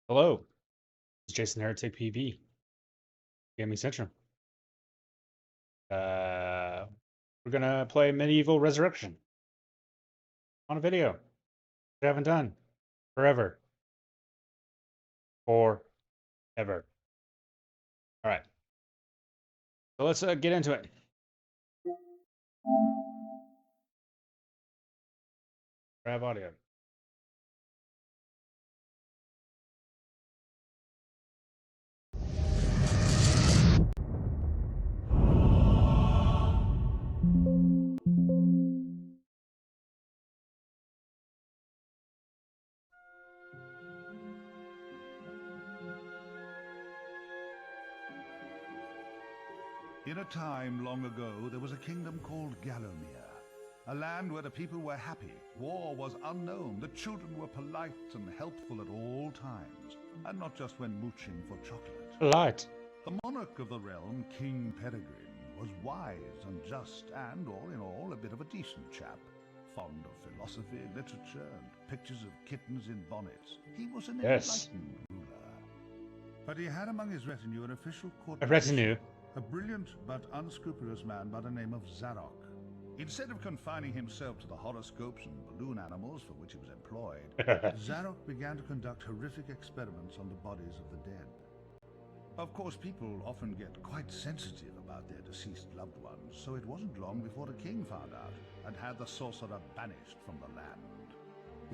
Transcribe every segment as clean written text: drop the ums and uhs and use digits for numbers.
Hello, it's Jason Heretic PV, GamingCentrum. We're gonna play MediEvil Resurrection on a video. We haven't done forever. Forever. All right, so let's get into it. Grab audio. In a time long ago, there was a kingdom called Gallowmere, a land where the people were happy, war was unknown, the children were polite and helpful at all times, and not just when mooching for chocolate. Light. The monarch of the realm, King Peregrine, was wise and just, and all in all, a bit of a decent chap. Fond of philosophy, literature, and pictures of kittens in bonnets. He was an enlightened ruler. But he had among his retinue an official court... A retinue. A brilliant but unscrupulous man by the name of Zarok. Instead of confining himself to the horoscopes and balloon animals for which he was employed, Zarok began to conduct horrific experiments on the bodies of the dead. Of course, people often get quite sensitive about their deceased loved ones, so it wasn't long before the king found out and had the sorcerer banished from the land.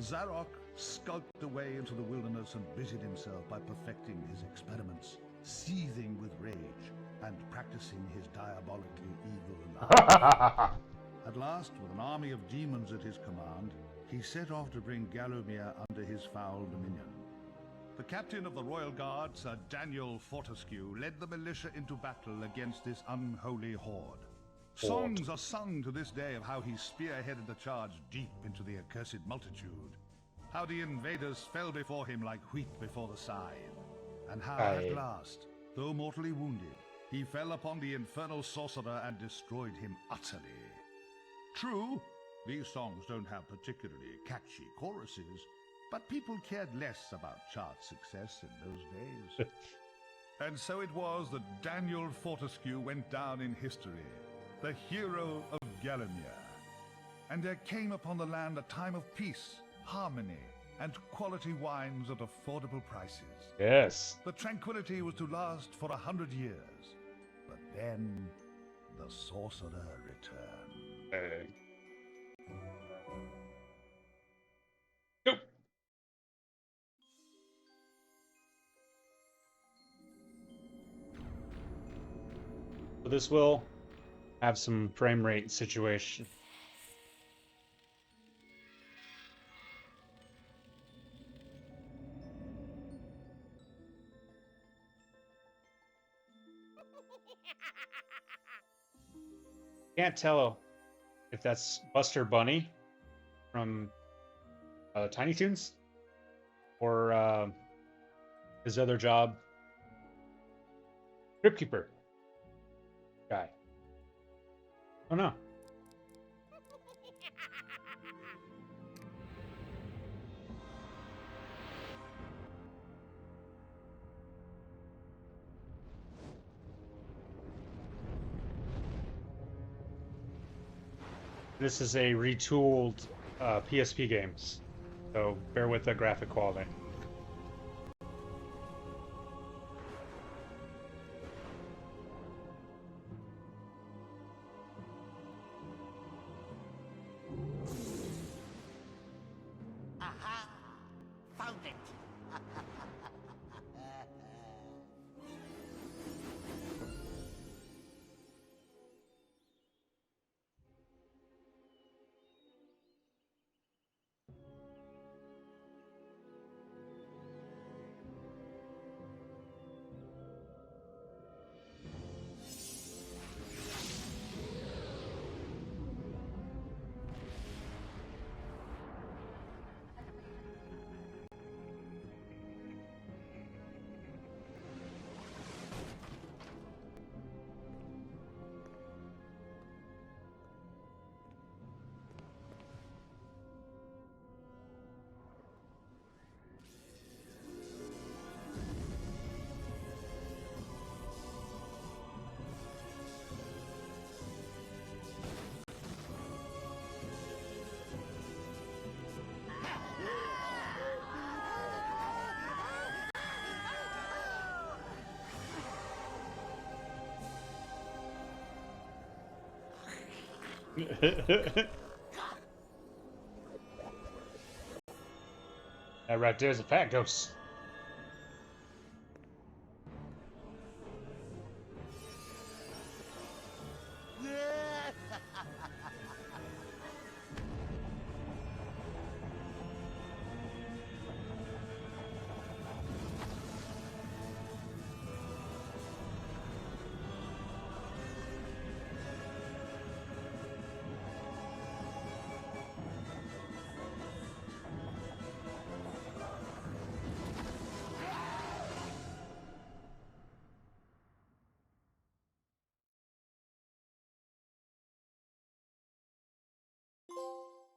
Zarok skulked away into the wilderness and busied himself by perfecting his experiments, seething with rage and practicing his diabolically evil life. At last, with an army of demons at his command, he set off to bring Gallowmere under his foul dominion. The captain of the royal guard, Sir Daniel Fortescue, led the militia into battle against this unholy horde. Songs are sung to this day of how he spearheaded the charge deep into the accursed multitude, how the invaders fell before him like wheat before the scythe, and how at last, though mortally wounded, he fell upon the infernal sorcerer and destroyed him utterly. True, these songs don't have particularly catchy choruses, but people cared less about chart success in those days. And so it was that Daniel Fortescue went down in history, the hero of Gallowmere. And there came upon the land a time of peace, harmony, and quality wines at affordable prices. Yes. The tranquility was to last for 100 years. But then, the sorcerer returned. Nope. So this will have some frame rate situation. Can't tell if that's Buster Bunny from Tiny Toons or his other job, Crypt Keeper guy. Oh no. This is a retooled PSP games, so bear with the graphic quality. Aha! Found it! That right there's a fat ghost.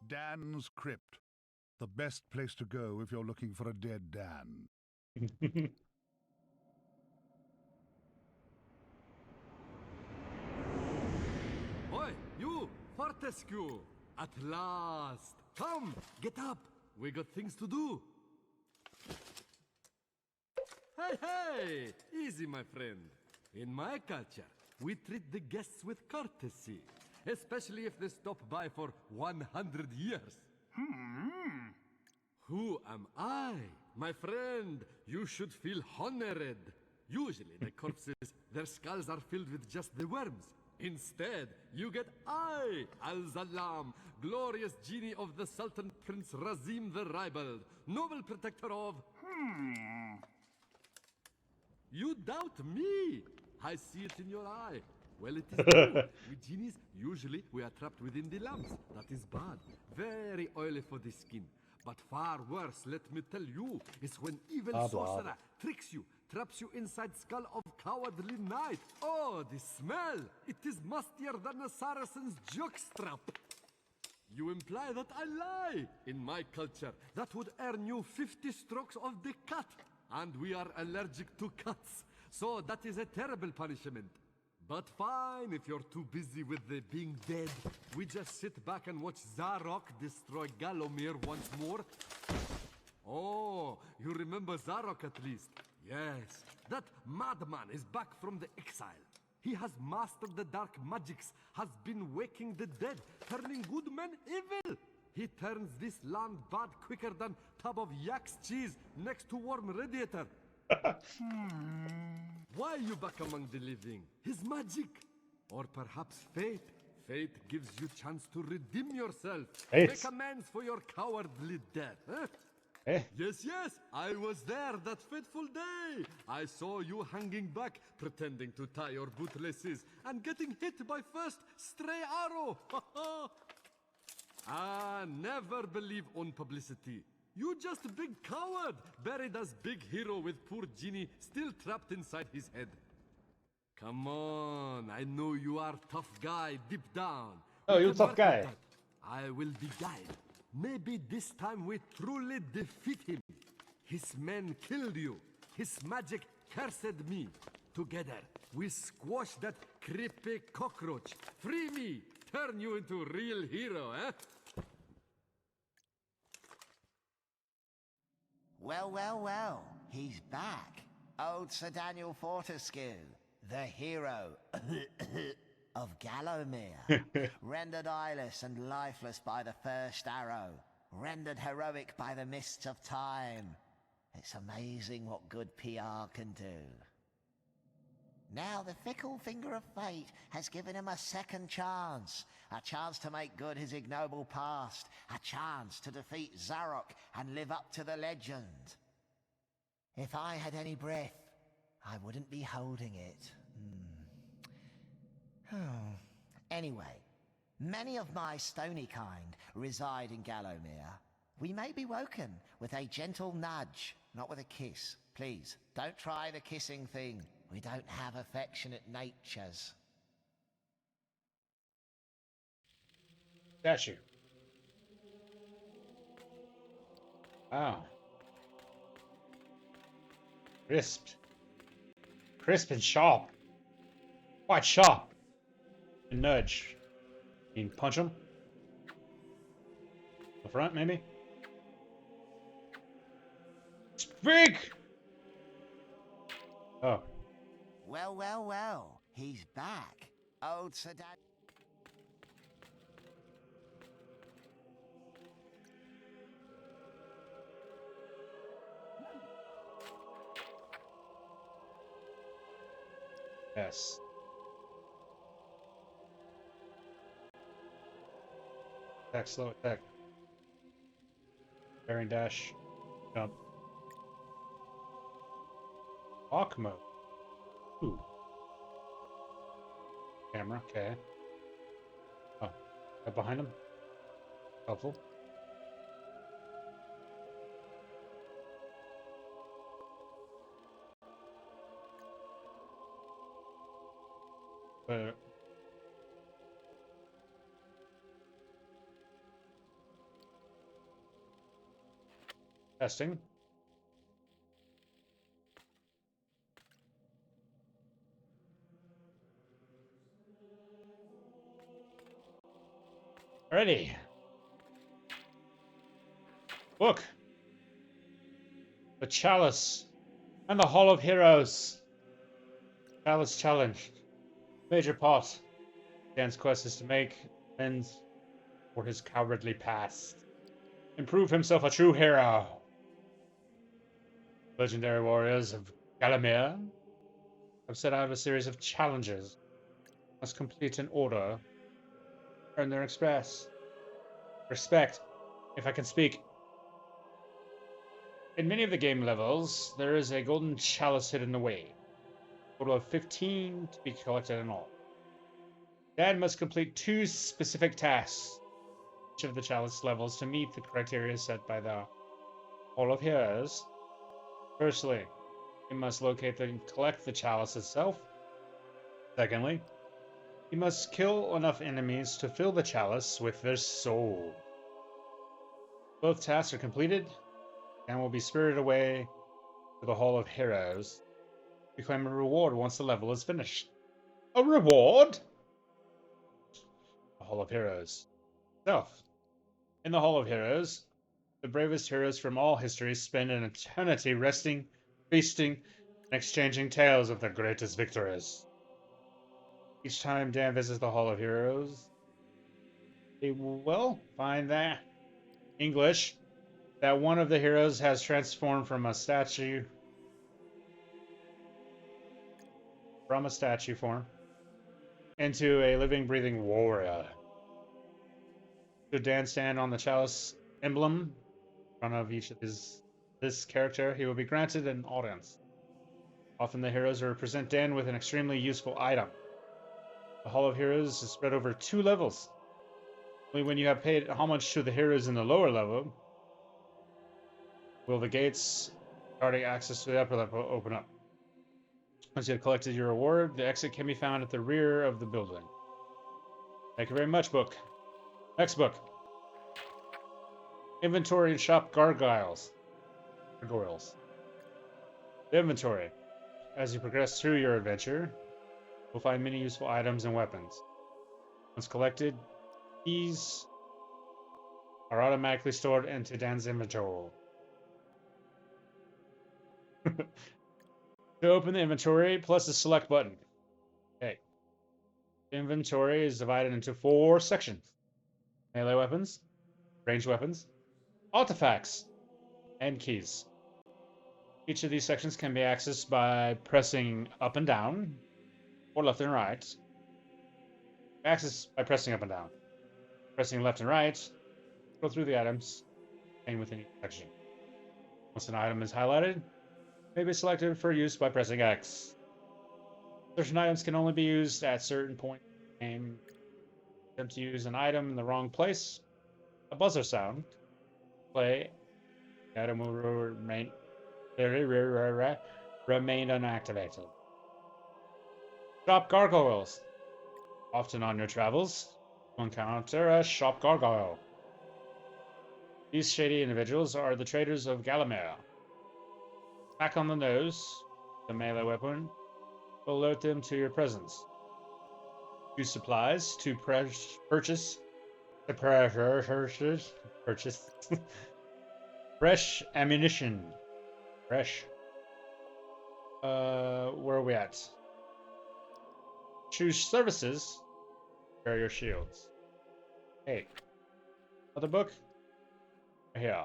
Dan's Crypt. The best place to go if you're looking for a dead Dan. Oi, you, Fortescue! At last! Come, get up! We got things to do! Hey! Easy, my friend. In my culture, we treat the guests with courtesy, especially if they stop by for 100 years. Who am I? My friend, you should feel honored. Usually the corpses, their skulls are filled with just the worms. Instead, you get I, Al-Zalam, glorious genie of the Sultan Prince Razim the Ribald, noble protector of... You doubt me? I see it in your eye. Well, it is true. We genies, usually we are trapped within the lamps. That is bad. Very oily for the skin. But far worse, let me tell you, is when evil Blah, blah. sorcerer tricks you, traps you inside skull of cowardly knight. Oh, the smell! It is mustier than a Saracen's jockstrap. You imply that I lie. In my culture, that would earn you 50 strokes of the cut. And we are allergic to cuts. So that is a terrible punishment. But fine, if you're too busy with the being dead, we just sit back and watch Zarok destroy Galomir once more. Oh, you remember Zarok at least? Yes, that madman is back from the exile. He has mastered the dark magics, has been waking the dead, turning good men evil. He turns this land bad quicker than tub of yak's cheese next to warm radiator. Why are you back among the living? His magic. Or perhaps fate. Fate gives you chance to redeem yourself. Fate. Make amends for your cowardly death. Huh? Eh? Yes, I was there that fateful day. I saw you hanging back, pretending to tie your bootlaces, and getting hit by first stray arrow. Ah, never believe on publicity. You just a big coward, buried as big hero with poor genie still trapped inside his head. Come on, I know you are tough guy deep down. Oh, We you're a can tough work on guy. that. I will be guide. Maybe this time we truly defeat him. His men killed you. His magic cursed me. Together, we squash that creepy cockroach. Free me. Turn you into real hero, eh? Well, he's back. Old Sir Daniel Fortescue, the hero of Gallowmere, rendered eyeless and lifeless by the first arrow, rendered heroic by the mists of time. It's amazing what good PR can do. Now the fickle finger of fate has given him a second chance. A chance to make good his ignoble past. A chance to defeat Zarok and live up to the legend. If I had any breath, I wouldn't be holding it. Anyway, many of my stony kind reside in Gallowmere. We may be woken with a gentle nudge, not with a kiss. Please, don't try the kissing thing. We don't have affectionate natures. Statue. Wow. Crisp. Crisp and sharp. Quite sharp. A nudge. You can punch him. The front, maybe? Speak! Oh. Well, he's back. Old Sir Yes. Attack, slow attack. Bearing dash. Jump. Walk mode. Ooh. Camera, okay. Oh, right behind him. Helpful. Uh, Testing. Ready. Book. The Chalice and the Hall of Heroes. Chalice Challenge. Major part. Dan's quest is to make amends for his cowardly past. Improve himself a true hero. Legendary warriors of Galamir have set out a series of challenges. Must complete in order. Earn their respect, if I can speak. In many of the game levels, there is a golden chalice hidden away. A total of 15 to be collected in all. Dan must complete 2 specific tasks each of the chalice levels to meet the criteria set by the Hall of Heroes. Firstly, he must locate and collect the chalice itself. Secondly, he must kill enough enemies to fill the chalice with their soul. Both tasks are completed and will be spirited away to the Hall of Heroes to claim a reward once the level is finished. A reward? The Hall of Heroes. Self. In the Hall of Heroes, the bravest heroes from all history spend an eternity resting, feasting, and exchanging tales of their greatest victories. Each time Dan visits the Hall of Heroes, he will find that English that one of the heroes has transformed from a statue form into a living, breathing warrior. Should Dan stand on the chalice emblem in front of each of this character, he will be granted an audience. Often the heroes will present Dan with an extremely useful item. The Hall of Heroes is spread over 2 levels. Only when you have paid homage to the heroes in the lower level will the gates guarding access to the upper level open up. Once you have collected your reward, the exit can be found at the rear of the building. Thank you very much, book. Next book. Inventory and shop gargoyles. Gargoyles. The inventory. As you progress through your adventure, you'll find many useful items and weapons. Once collected, these are automatically stored into Dan's inventory. To open the inventory, plus the select button. Okay. Inventory is divided into 4 sections. Melee weapons, ranged weapons, artifacts, and keys. Each of these sections can be accessed by pressing up and down, or left and right. Access by pressing up and down. Pressing left and right, go through the items contained within each section. Once an item is highlighted, it may be selected for use by pressing X. Certain items can only be used at certain points in the game. Attempt to use an item in the wrong place, a buzzer sound. Play. The item will remain unactivated. Shop gargoyles. Often on your travels, you'll encounter a shop gargoyle. These shady individuals are the traders of Galamir. Back on the nose, the melee weapon will alert them to your presence. Use supplies to purchase fresh ammunition. Fresh. Where are we at? Choose services. Repair your shields. Hey. Another book? Here.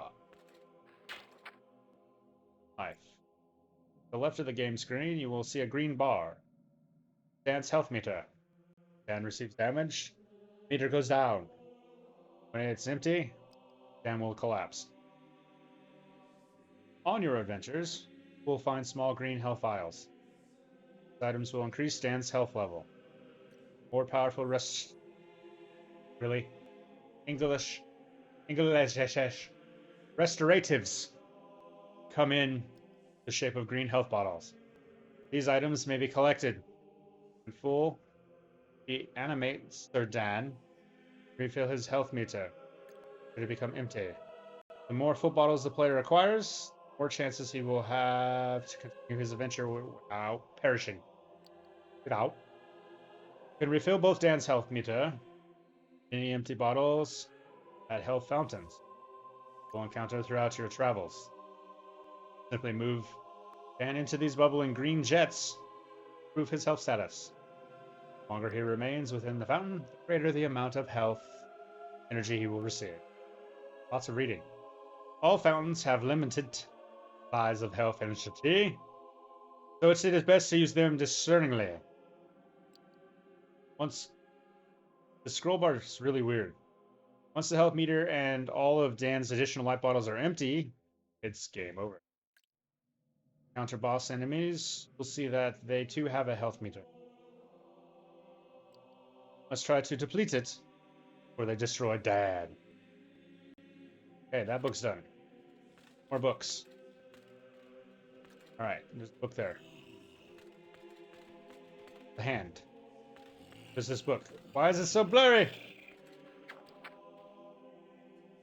Knife. To the left of the game screen, you will see a green bar. Dan's health meter. Dan receives damage. Meter goes down. When it's empty, Dan will collapse. On your adventures, you will find small green health vials. These items will increase Dan's health level. More powerful English restoratives come in the shape of green health bottles. These items may be collected in full. He animates Sir Dan, refill his health meter, to become empty. The more full bottles the player acquires, the more chances he will have to continue his adventure without perishing. You can refill both Dan's health meter, any empty bottles at health fountains you will encounter throughout your travels. Simply move Dan into these bubbling green jets to improve his health status. The longer he remains within the fountain, the greater the amount of health energy he will receive. Lots of reading. All fountains have limited supplies of health energy, so it is best to use them discerningly. Once the scroll bar is really weird. Once the health meter and all of Dan's additional light bottles are empty, it's game over. Counter boss enemies will see that they too have a health meter. Must try to deplete it before they destroy Dan. Okay, that book's done. More books. Alright, there's a book there. The hand. There's this book. Why is it so blurry?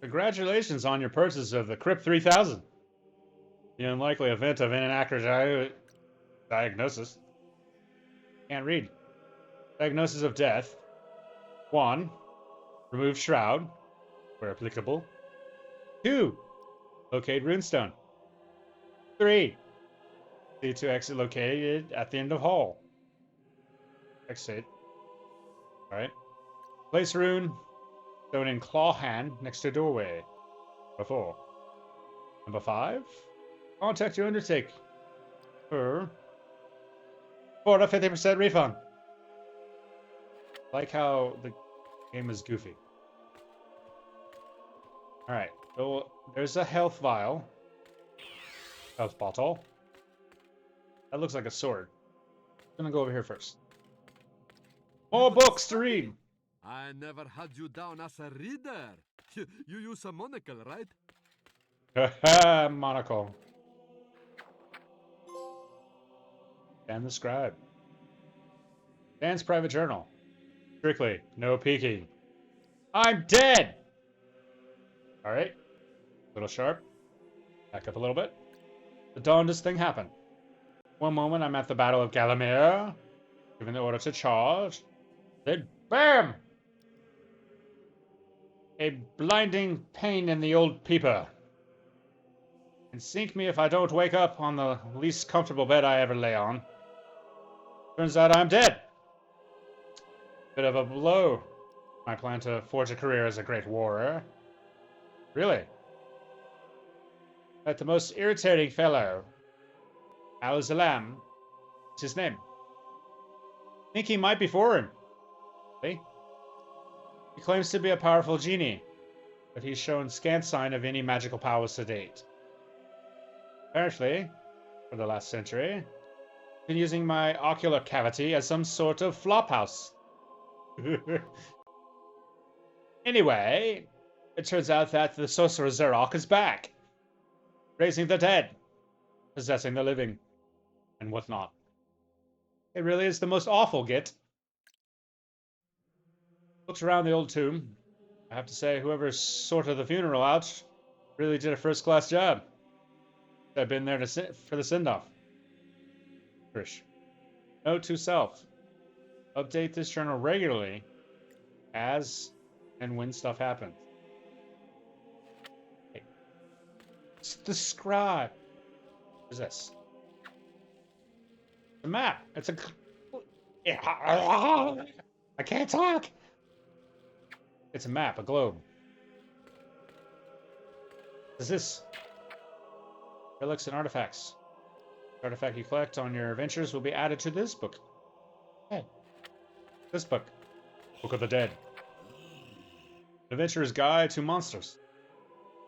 Congratulations on your purchase of the Crypt 3000. The unlikely event of inaccurate diagnosis. Can't read. Diagnosis of death. 1. Remove shroud, where applicable. 2. Locate runestone. 3. See to exit located at the end of hall. Exit. Alright. Place rune stone in claw hand next to doorway. Number 4. Number 5. Contact your undertake for 50% refund. Like how the game is goofy. Alright, so there's a health vial. Health bottle. That looks like a sword. I'm gonna go over here first. More books to read! I never had you down as a reader. You use a monocle, right? Haha, monocle. Dan the scribe. Dan's private journal. Strictly, no peeking. I'm dead! Alright. A little sharp. Back up a little bit. The darndest thing happened. One moment I'm at the Battle of Galamir, given the order to charge. Then, BAM! A blinding pain in the old peeper. And sink me if I don't wake up on the least comfortable bed I ever lay on. Turns out I'm dead. Bit of a blow. I plan to forge a career as a great warrior. Really? But the most irritating fellow, Al-Zalam, is his name. Think he might be foreign. See? He claims to be a powerful genie, but he's shown scant sign of any magical powers to date. Apparently, for the last century, I've been using my ocular cavity as some sort of flophouse. Anyway, it turns out that the sorcerer Zarok is back, raising the dead, possessing the living, and whatnot. It really is the most awful git. Looks around the old tomb. I have to say, whoever sorted the funeral out really did a first-class job. I've been there for the send-off. Krish. Note to self. Update this journal regularly as and when stuff happens. Hey. Describe. What is this? A map. It's a... I can't talk. It's a map, a globe. What is this? Relics and artifacts. The artifact you collect on your adventures will be added to this book. Hey. This book. Book of the Dead. Adventurer's Guide to Monsters.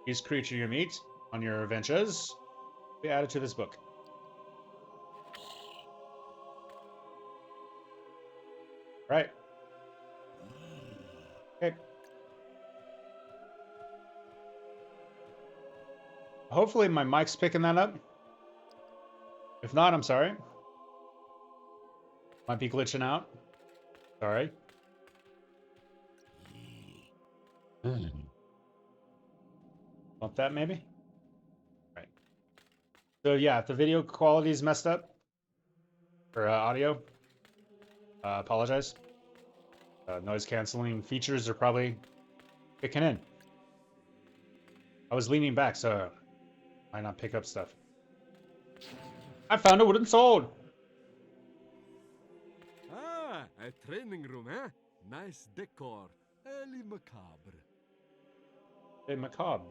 Each creature you meet on your adventures will be added to this book. Right. Okay. Hopefully my mic's picking that up. If not, I'm sorry. Might be glitching out. Sorry. Want that maybe? Right. So yeah, if the video quality is messed up for audio, apologize. Noise canceling features are probably kicking in. I was leaning back, so I might not pick up stuff. I found a wooden sword. Ah, a training room, eh? Nice decor. Early macabre. Hey, macabre.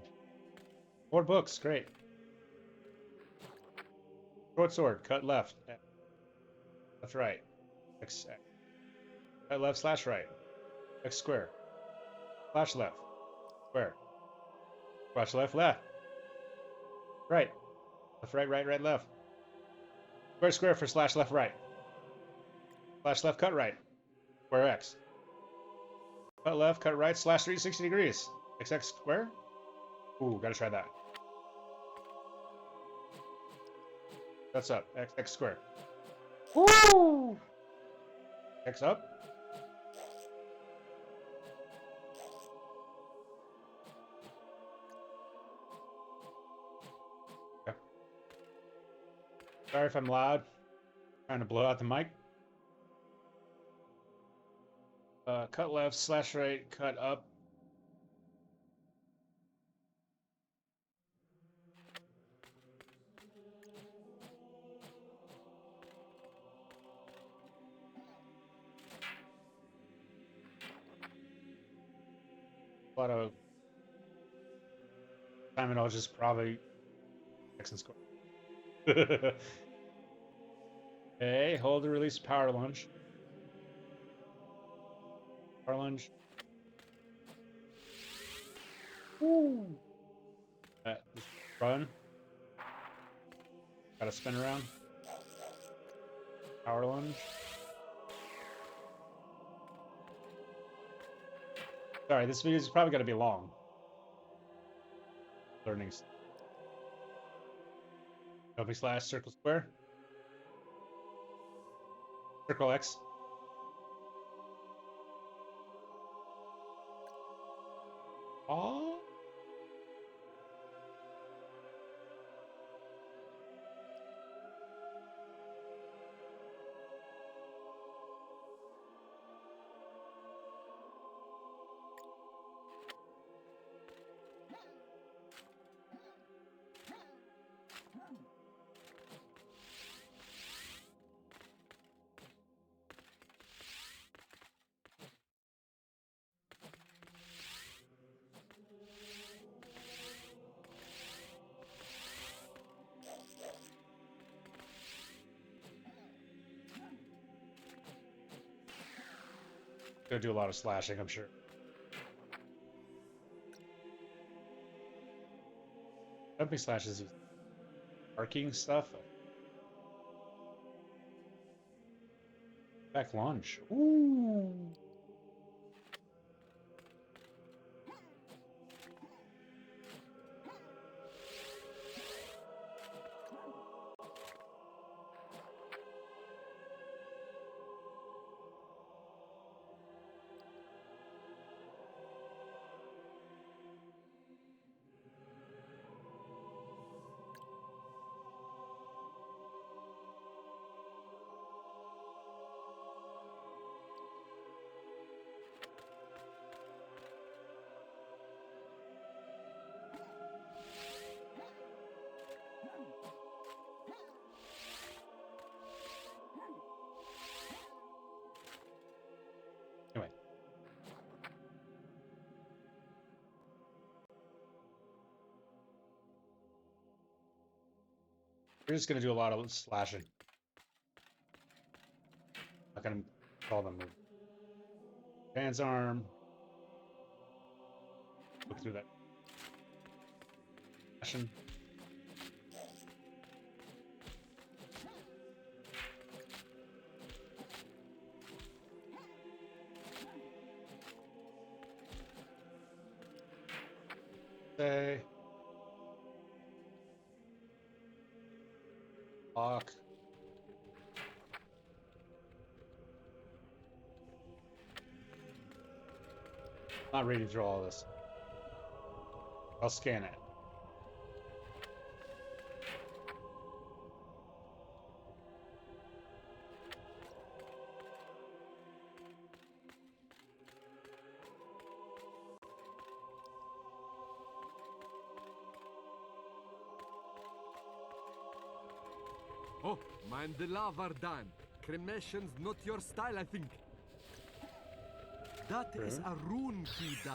More books, great. Short sword, cut left. Left, right. X. Cut left slash right. X square. Slash left. Square. Slash left, left. Right. Left, right, right, right, left. Square, square for slash left, right. Slash left, cut right. Square X. Cut left, cut right, slash 360 degrees. XX square? Ooh, gotta try that. That's up. XX square. Woo! X up. Okay. Sorry if I'm loud. Trying to blow out the mic. Cut left, slash right, cut up. A lot of time, and I'll just probably X and square. Okay, hold to release power lunge. Power lunge. Woo! Run. Gotta spin around. Power lunge. Sorry, this video is probably gonna be long. Learning. Copy slash circle square. Circle X. Oh. Gonna do a lot of slashing, I'm sure. Jumping slashes, arcing stuff. Back lunge. Ooh. Anyway. We're just gonna do a lot of slashing. Not gonna All them move. Dan's arm. Look through that. Fashion. Say. Lock. Not reading through all this. I'll scan it. Oh, mind the lava, Dan. Cremation's not your style, I think. That is a rune key, Dan.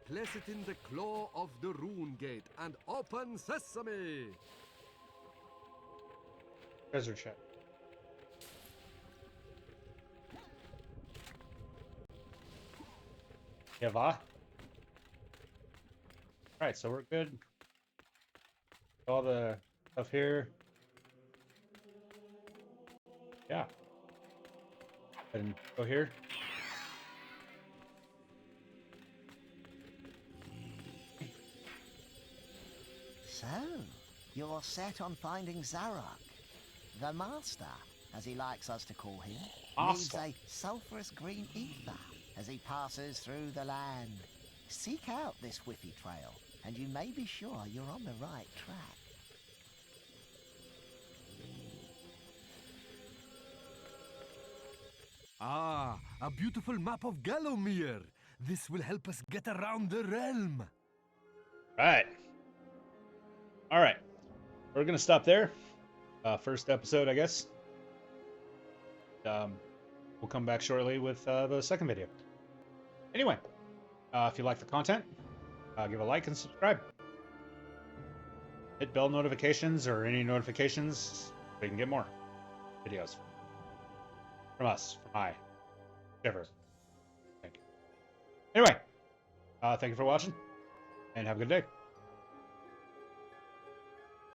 Place it in the claw of the rune gate and open sesame. Treasure check. Eva. Alright, so we're good. All the stuff here. Yeah. And go here. So, you're set on finding Zarok. The Master, as he likes us to call him, needs Master. a sulphurous green ether as he passes through the land. Seek out this whiffy trail, and you may be sure you're on the right track. Ah, a beautiful map of Gallowmere. This will help us get around the realm. Right. All right. We're going to stop there. First episode, I guess. We'll come back shortly with the second video. Anyway, if you like the content, give a like and subscribe. Hit bell notifications or any notifications so you can get more videos from us, from I, whichever. Thank you. Anyway, thank you for watching, and have a good day.